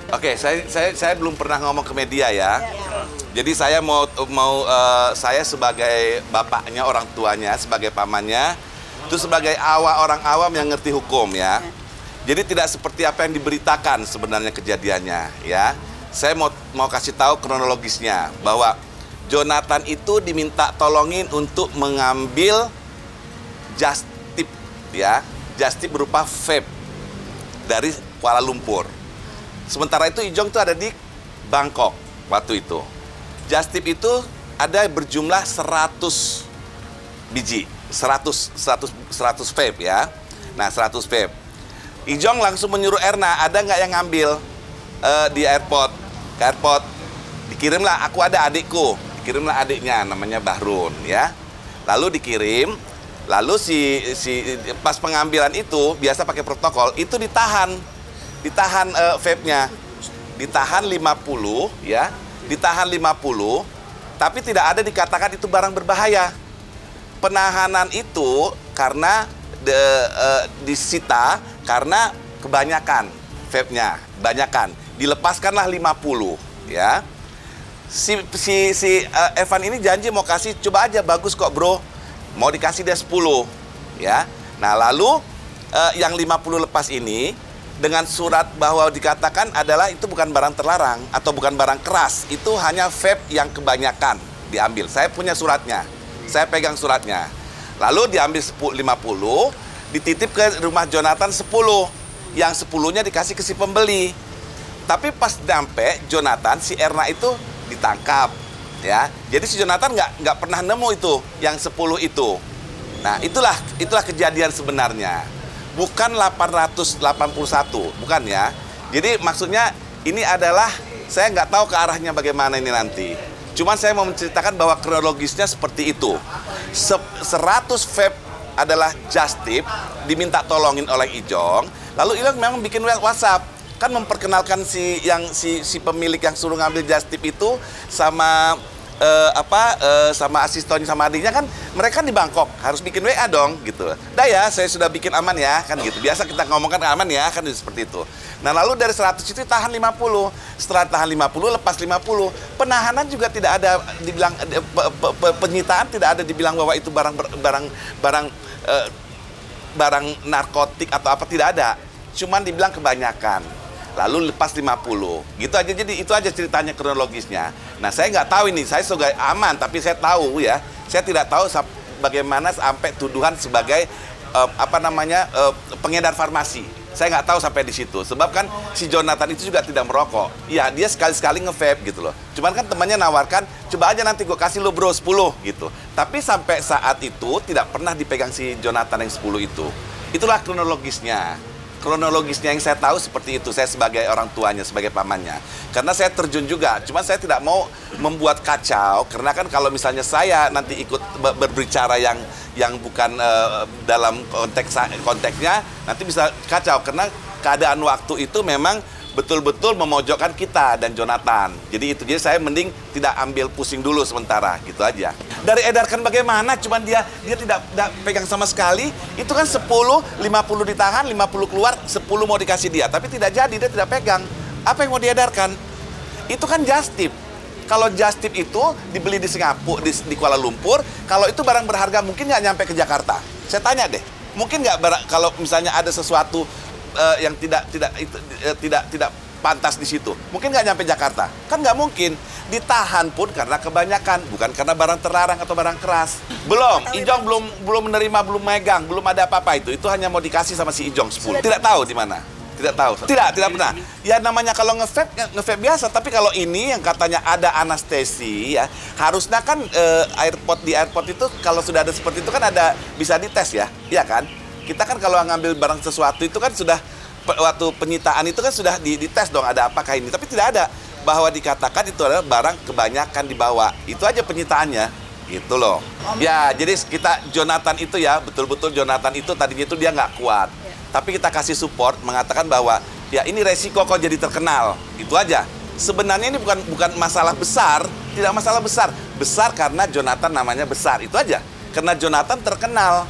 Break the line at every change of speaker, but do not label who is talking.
Oke, saya belum pernah ngomong ke media ya. Jadi saya saya sebagai bapaknya, orang tuanya, sebagai pamannya, itu sebagai orang awam yang ngerti hukum ya. Jadi tidak seperti apa yang diberitakan sebenarnya kejadiannya ya. Saya mau kasih tahu kronologisnya bahwa Jonathan itu diminta tolongin untuk mengambil just tip ya. Just tip berupa vape dari Kuala Lumpur. Sementara itu Ijong itu ada di Bangkok waktu itu. Just tip itu ada berjumlah 100 biji, 100 vape ya. Nah 100 vape. Ijong langsung menyuruh Erna, ada nggak yang ngambil di airport? Ke airport, dikirimlah, aku ada adikku. Dikirimlah adiknya, namanya Bahrun ya. Lalu dikirim, lalu pas pengambilan itu, biasa pakai protokol, itu ditahan vape-nya. Ditahan 50 ya. Ditahan 50, tapi tidak ada dikatakan itu barang berbahaya. Penahanan itu karena disita karena kebanyakan vape-nya, banyakan. Dilepaskanlah 50 ya. Si Evan ini janji mau kasih, coba aja, bagus kok bro. Mau dikasih dia 10 ya. Nah lalu yang 50 lepas ini dengan surat bahwa dikatakan adalah itu bukan barang terlarang atau bukan barang keras, itu hanya vape yang kebanyakan diambil. Saya punya suratnya, saya pegang suratnya. Lalu diambil 50, dititip ke rumah Jonathan 10, yang 10-nya dikasih ke si pembeli. Tapi pas sampai Jonathan, si Erna itu ditangkap ya. Jadi si Jonathan nggak pernah nemu itu yang 10 itu. Nah itulah kejadian sebenarnya. Bukan 881, bukan ya. Jadi maksudnya ini adalah, saya nggak tahu ke arahnya bagaimana ini nanti. Cuman saya mau menceritakan bahwa kronologisnya seperti itu. 100 vape adalah just tip, diminta tolongin oleh Ijong. Lalu Ijong memang bikin WhatsApp. Kan memperkenalkan si pemilik yang suruh ngambil just tip itu sama sama asistennya sama adiknya, kan mereka di Bangkok, harus bikin WA dong gitu. Dah ya, saya sudah bikin aman ya, kan gitu. Biasa kita ngomongkan aman ya, kan seperti itu. Nah lalu dari 100 itu tahan 50. Setelah tahan 50, lepas 50. Penahanan juga tidak ada dibilang, penyitaan tidak ada dibilang bahwa itu barang narkotik atau apa, tidak ada. Cuman dibilang kebanyakan. Lalu lepas 50, gitu aja. Jadi itu aja ceritanya kronologisnya. Nah saya nggak tahu ini, saya sebagai aman, tapi saya tahu ya, saya tidak tahu bagaimana sampai tuduhan sebagai pengedar farmasi. Saya nggak tahu sampai di situ, sebab kan si Jonathan itu juga tidak merokok. Iya, dia sekali-sekali nge-vape gitu loh. Cuman kan temannya nawarkan, coba aja nanti gue kasih lo bro 10 gitu. Tapi sampai saat itu tidak pernah dipegang si Jonathan yang 10 itu. Itulah kronologisnya. Kronologisnya yang saya tahu seperti itu, saya sebagai orang tuanya, sebagai pamannya. Karena saya terjun juga, cuman saya tidak mau membuat kacau, karena kan kalau misalnya saya nanti ikut berbicara yang bukan dalam konteksnya, nanti bisa kacau, karena keadaan waktu itu memang betul-betul memojokkan kita dan Jonathan. Jadi saya mending tidak ambil pusing dulu sementara, gitu aja. Dari edarkan bagaimana, cuman dia tidak pegang sama sekali, itu kan 10, 50 ditahan, 50 keluar, 10 mau dikasih dia, tapi tidak jadi, dia tidak pegang. Apa yang mau diedarkan? Itu kan just tip. Kalau just tip itu dibeli di Singapura, di Kuala Lumpur, kalau itu barang berharga mungkin nggak nyampe ke Jakarta. Saya tanya deh, mungkin nggak kalau misalnya ada sesuatu yang tidak pantas di situ, mungkin nggak nyampe Jakarta, kan nggak mungkin. Ditahan pun karena kebanyakan, bukan karena barang terlarang atau barang keras. Ijong belum menerima, belum megang, belum ada apa-apa itu hanya mau dikasih sama si Ijong 10. Tidak tahu di mana, tidak tahu, tidak pernah. Ya namanya kalau nge-vape biasa, tapi kalau ini yang katanya ada anestesi ya, harusnya kan di airport itu kalau sudah ada seperti itu kan ada bisa dites ya, iya kan? Kita kan kalau ngambil barang sesuatu itu kan sudah, waktu penyitaan itu kan sudah dites dong, ada apakah ini. Tapi tidak ada bahwa dikatakan itu adalah barang kebanyakan dibawa. Itu aja penyitaannya, gitu loh. Ya, jadi Jonathan itu ya, betul-betul Jonathan itu tadinya itu dia nggak kuat. Tapi kita kasih support, mengatakan bahwa ya ini resiko kok jadi terkenal. Itu aja. Sebenarnya ini bukan masalah besar, tidak masalah besar. Besar karena Jonathan namanya besar, itu aja. Karena Jonathan terkenal.